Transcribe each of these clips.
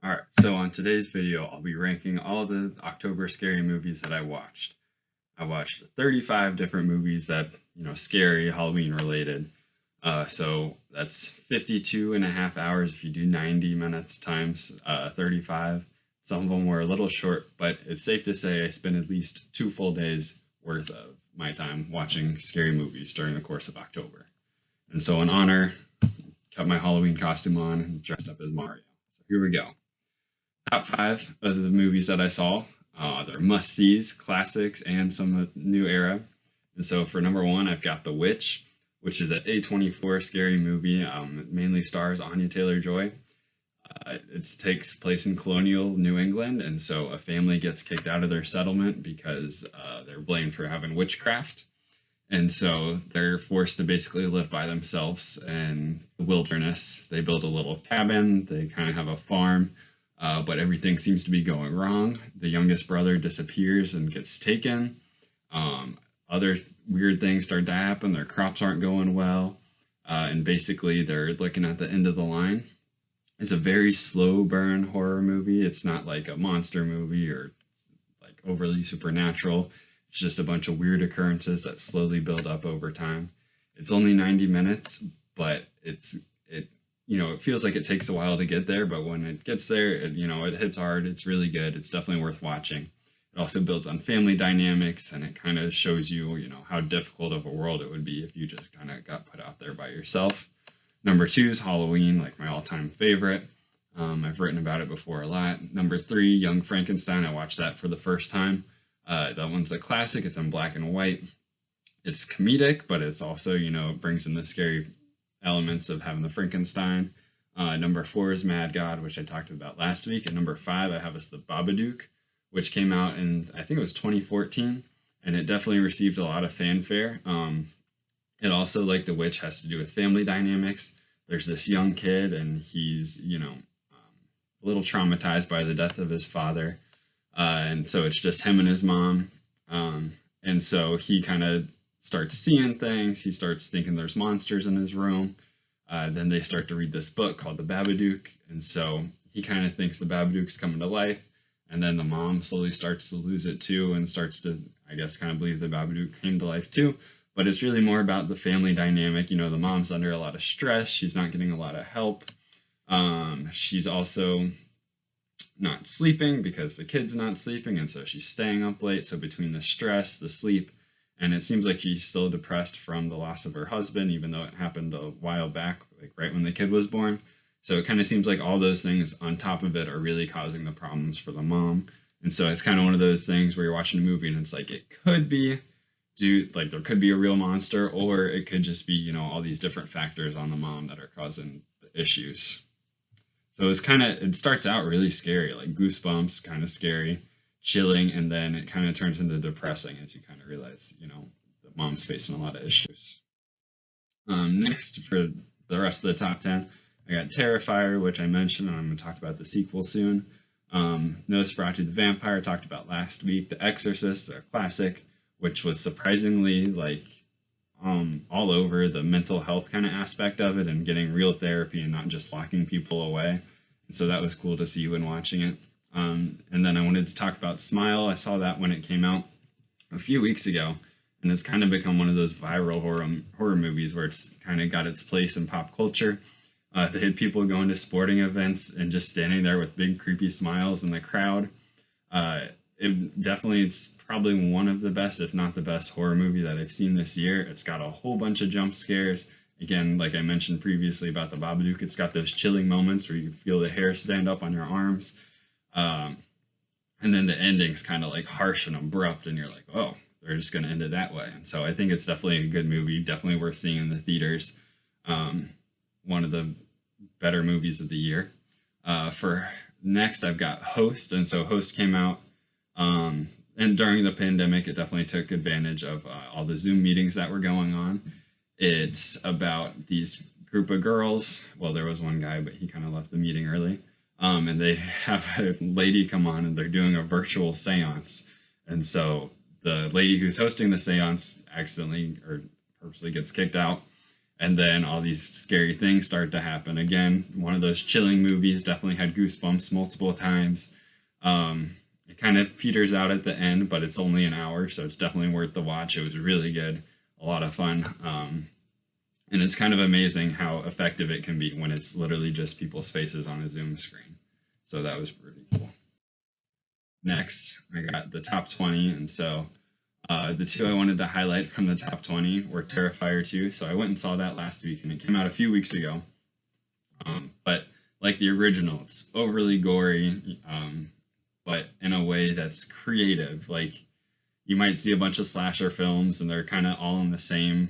Alright, so on today's video, I'll be ranking all the October scary movies that I watched. I watched 35 different movies that, scary, Halloween related. So that's 52 and a half hours if you do 90 minutes times 35. Some of them were a little short, but it's safe to say I spent at least 2 full days worth of my time watching scary movies during the course of October. And so in honor, kept my Halloween costume on and dressed up as Mario. So here we go. Top 5 of the movies that I saw. They're must-sees, classics, and some new era. And so for number 1, I've got The Witch, which is an A24 scary movie. It mainly stars Anya Taylor-Joy. It takes place in colonial New England, and so a family gets kicked out of their settlement because they're blamed for having witchcraft. And so they're forced to basically live by themselves in the wilderness. They build a little cabin, they kind of have a farm. But everything seems to be going wrong. The youngest brother disappears and gets taken. Other weird things start to happen. Their crops aren't going well. And basically they're looking at the end of the line. It's a very slow burn horror movie. It's not like a monster movie or like overly supernatural. It's just a bunch of weird occurrences that slowly build up over time. It's only 90 minutes, but it feels like it takes a while to get there, but when it gets there, it hits hard. It's really good. It's definitely worth watching. It also builds on family dynamics, and it kind of shows you, how difficult of a world it would be if you just kind of got put out there by yourself. Number 2 is Halloween, like my all-time favorite. I've written about it before a lot. Number 3, Young Frankenstein. I watched that for the first time. That one's a classic. It's in black and white. It's comedic, but it's also, it brings in the scary elements of having the Frankenstein. Number 4 is Mad God, which I talked about last week. And number 5 I have is The Babadook, which came out in, I think it was 2014, and it definitely received a lot of fanfare. It also, like The Witch, has to do with family dynamics. There's this young kid, and he's, a little traumatized by the death of his father. And so it's just him and his mom. And so he kind of starts seeing things. He starts thinking there's monsters in his room. Then they start to read this book called The Babadook, and so he kind of thinks the Babadook's coming to life, and then the mom slowly starts to lose it too and starts to, I guess, kind of believe the Babadook came to life too. But it's really more about the family dynamic. The mom's under a lot of stress. She's not getting a lot of help. She's also not sleeping because the kid's not sleeping, and so she's staying up late. So between the stress, the sleep, and it seems like she's still depressed from the loss of her husband, even though it happened a while back, like right when the kid was born. So it kind of seems like all those things on top of it are really causing the problems for the mom. And so it's kind of one of those things where you're watching a movie and it's like it could be, there could be a real monster, or it could just be, all these different factors on the mom that are causing the issues. So it starts out really scary, like goosebumps, kind of scary, chilling, and then it kind of turns into depressing as you kind of realize, the mom's facing a lot of issues. Next, for the rest of the top 10, I got Terrifier, which I mentioned, and I'm going to talk about the sequel soon. Nosferatu the Vampire, talked about last week. The Exorcist, a classic, which was surprisingly all over the mental health kind of aspect of it and getting real therapy and not just locking people away. And so that was cool to see when watching it. And then I wanted to talk about Smile. I saw that when it came out a few weeks ago, and it's kind of become one of those viral horror movies where it's kind of got its place in pop culture. They had people going to sporting events and just standing there with big creepy smiles in the crowd. It's probably one of the best, if not the best, horror movie that I've seen this year. It's got a whole bunch of jump scares. Again, like I mentioned previously about the Babadook, it's got those chilling moments where you feel the hair stand up on your arms. And then the ending's kind of like harsh and abrupt, and you're like, oh, they're just going to end it that way. And so I think it's definitely a good movie, definitely worth seeing in the theaters. One of the better movies of the year. For next, I've got Host, and so Host came out, and during the pandemic, it definitely took advantage of all the Zoom meetings that were going on. It's about these group of girls. Well, there was one guy, but he kind of left the meeting early. And they have a lady come on, and they're doing a virtual seance. And so the lady who's hosting the seance accidentally or purposely gets kicked out. and then all these scary things start to happen. Again, one of those chilling movies, definitely had goosebumps multiple times. It kind of peters out at the end, but it's only an hour, so it's definitely worth the watch. It was really good, a lot of fun. And it's kind of amazing how effective it can be when it's literally just people's faces on a Zoom screen. So that was pretty cool. Next, I got the top 20, and so the two I wanted to highlight from the top 20 were Terrifier 2. So I went and saw that last week, and it came out a few weeks ago. But like the original, it's overly gory, but in a way that's creative. Like, you might see a bunch of slasher films, and they're kind of all in the same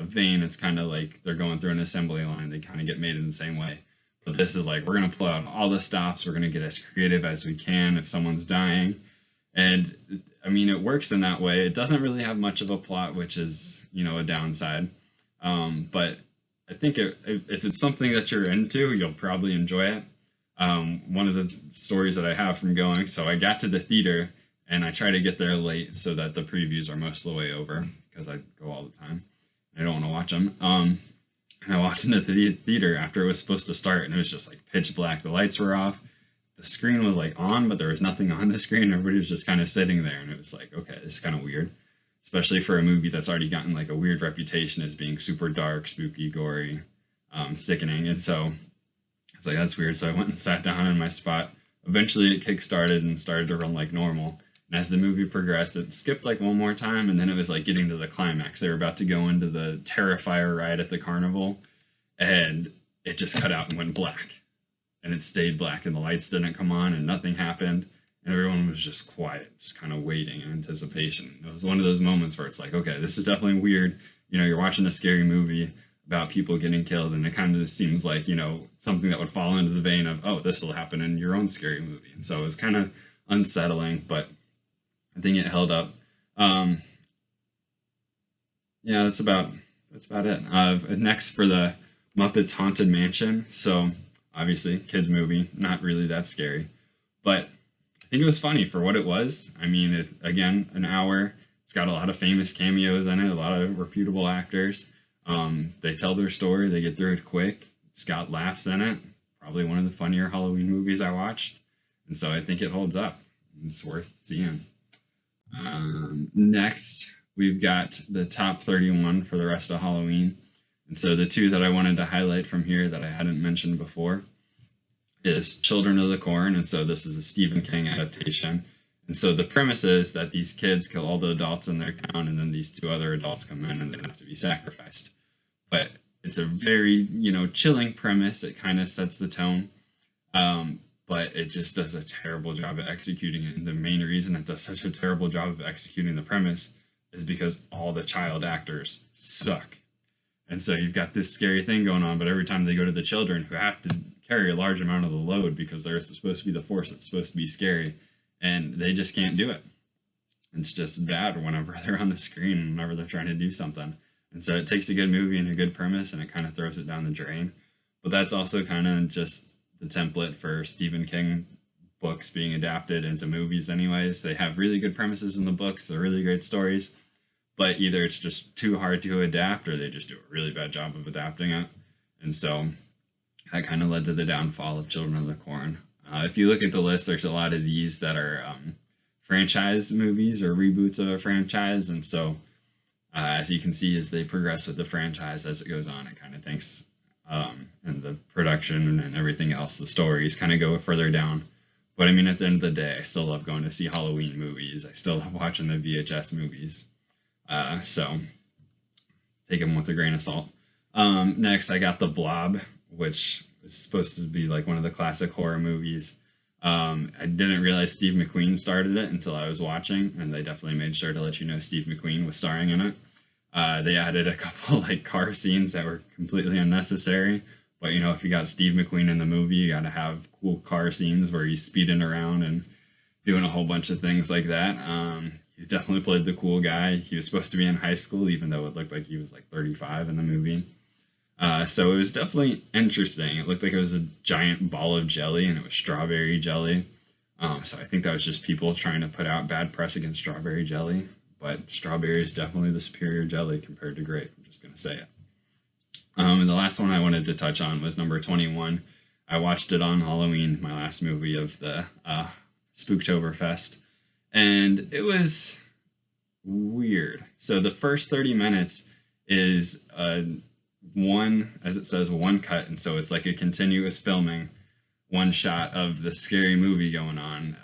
vein. It's kind of like they're going through an assembly line. They kind of get made in the same way. But this is like, we're going to pull out all the stops. We're going to get as creative as we can if someone's dying. And I mean, it works in that way. It doesn't really have much of a plot, which is, a downside. But I think if it's something that you're into, you'll probably enjoy it. One of the stories that I have from going, so I got to the theater and I try to get there late so that the previews are most of the way over, because I go all the time. I don't want to watch them. And I walked into the theater after it was supposed to start, and it was just like pitch black. The lights were off. The screen was like on, but there was nothing on the screen. Everybody was just kind of sitting there, and it was like, okay, this is kind of weird, especially for a movie that's already gotten like a weird reputation as being super dark, spooky, gory, sickening. And so I was like, that's weird. So I went and sat down in my spot. Eventually it kick-started and started to run like normal. And as the movie progressed, it skipped like one more time, and then it was like getting to the climax. They were about to go into the Terrifier ride at the carnival, and it just cut out and went black. And it stayed black, and the lights didn't come on, and nothing happened, and everyone was just quiet, just kind of waiting in anticipation. It was one of those moments where it's like, okay, this is definitely weird. You're watching a scary movie about people getting killed, and it kind of seems like, something that would fall into the vein of, oh, this will happen in your own scary movie. And so it was kind of unsettling, but I think it held up. Yeah, that's about it. Next, for the Muppets Haunted Mansion. So obviously, kids movie, not really that scary, but I think it was funny for what it was. I mean, again, an hour. It's got a lot of famous cameos in it, a lot of reputable actors. They tell their story, they get through it quick. It's got laughs in it. Probably one of the funnier Halloween movies I watched, and so I think it holds up. It's worth seeing. Next, we've got the top 31 for the rest of Halloween. And so the two that I wanted to highlight from here that I hadn't mentioned before is Children of the Corn. And so this is a Stephen King adaptation. And so the premise is that these kids kill all the adults in their town, and then these two other adults come in and they have to be sacrificed. But it's a very, chilling premise. It kind of sets the tone. But it just does a terrible job at executing it. And the main reason it does such a terrible job of executing the premise is because all the child actors suck. And so you've got this scary thing going on, but every time they go to the children, who have to carry a large amount of the load because they're supposed to be the force that's supposed to be scary, and they just can't do it. It's just bad whenever they're on the screen and whenever they're trying to do something. And so it takes a good movie and a good premise, and it kind of throws it down the drain. But that's also kind of just the template for Stephen King books being adapted into movies anyways. They have really good premises in the books, they're really great stories, but either it's just too hard to adapt, or they just do a really bad job of adapting it. And so that kind of led to the downfall of Children of the Corn. If you look at the list, there's a lot of these that are franchise movies or reboots of a franchise. And so as you can see, as they progress with the franchise as it goes on, it kind of thinks, and the production and everything else, the stories kind of go further down. But I mean, at the end of the day, I still love going to see Halloween movies. I still love watching the VHS movies. So take them with a grain of salt. Next, I got The Blob, which is supposed to be like one of the classic horror movies. I didn't realize Steve McQueen started it until I was watching, and they definitely made sure to let you know Steve McQueen was starring in it. They added a couple like car scenes that were completely unnecessary, but if you got Steve McQueen in the movie, you got to have cool car scenes where he's speeding around and doing a whole bunch of things like that. He definitely played the cool guy. He was supposed to be in high school, even though it looked like he was like 35 in the movie. So it was definitely interesting. It looked like it was a giant ball of jelly, and it was strawberry jelly. So I think that was just people trying to put out bad press against strawberry jelly. But strawberry is definitely the superior jelly compared to grape. I'm just going to say it. And the last one I wanted to touch on was number 21. I watched it on Halloween, my last movie of the Spooktober Fest, and it was weird. So the first 30 minutes is one, as it says, one cut, and so it's like a continuous filming, one shot of the scary movie going on,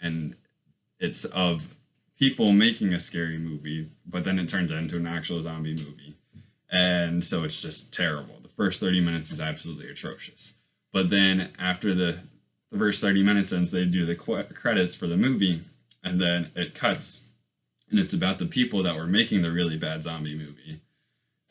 and it's of people making a scary movie, but then it turns into an actual zombie movie. And so it's just terrible. The first 30 minutes is absolutely atrocious. But then after the first 30 minutes ends, they do the credits for the movie, and then it cuts, and it's about the people that were making the really bad zombie movie.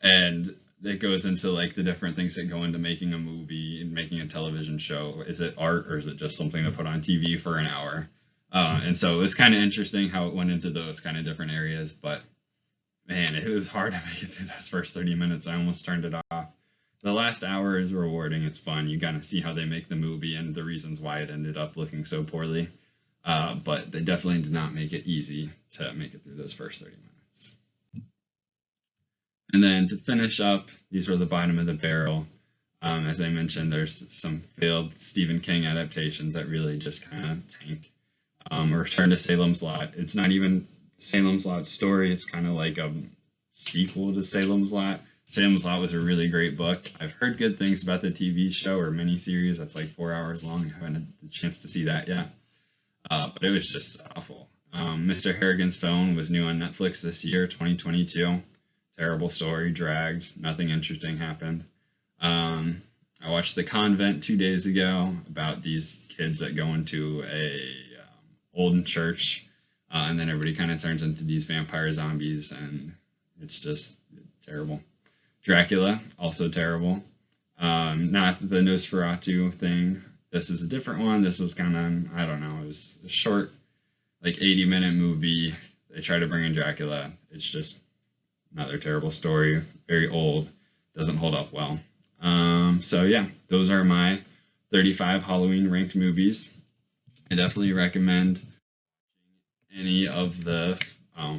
And it goes into like the different things that go into making a movie and making a television show. Is it art, or is it just something to put on TV for an hour? And so it was kind of interesting how it went into those kind of different areas, but man, it was hard to make it through those first 30 minutes. I almost turned it off. The last hour is rewarding. It's fun. You kind of see how they make the movie and the reasons why it ended up looking so poorly. But they definitely did not make it easy to make it through those first 30 minutes. And then to finish up, these were the bottom of the barrel. As I mentioned, there's some failed Stephen King adaptations that really just kind of tank. Return to Salem's Lot. It's not even Salem's Lot story. It's kind of like a sequel to Salem's Lot. Salem's Lot was a really great book. I've heard good things about the TV show or miniseries that's like 4 hours long. I haven't had the chance to see that yet. But it was just awful. Mr. Harrigan's Phone was new on Netflix this year, 2022. Terrible story, dragged. Nothing interesting happened. I watched The Convent 2 days ago about these kids that go into a old church, and then everybody kind of turns into these vampire zombies, and it's just terrible. Dracula, also terrible. Not the Nosferatu thing. This is a different one. This is kind of, I don't know, it was a short, like 80-minute movie. They try to bring in Dracula. It's just another terrible story, very old, doesn't hold up well. So yeah, those are my 35 Halloween ranked movies. I definitely recommend any of the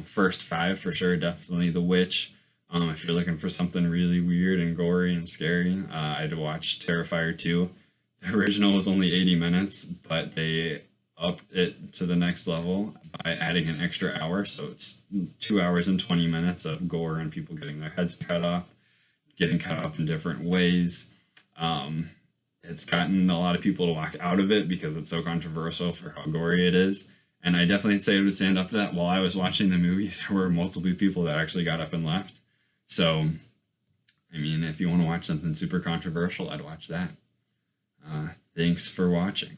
first 5 for sure. Definitely The Witch. If you're looking for something really weird and gory and scary, I'd watch Terrifier 2. The original was only 80 minutes, but they upped it to the next level by adding an extra hour. So it's 2 hours and 20 minutes of gore and people getting their heads cut off, getting cut off in different ways. It's gotten a lot of people to walk out of it because it's so controversial for how gory it is. And I definitely say it would stand up to that. While I was watching the movie, there were multiple people that actually got up and left. So, I mean, if you want to watch something super controversial, I'd watch that. Thanks for watching.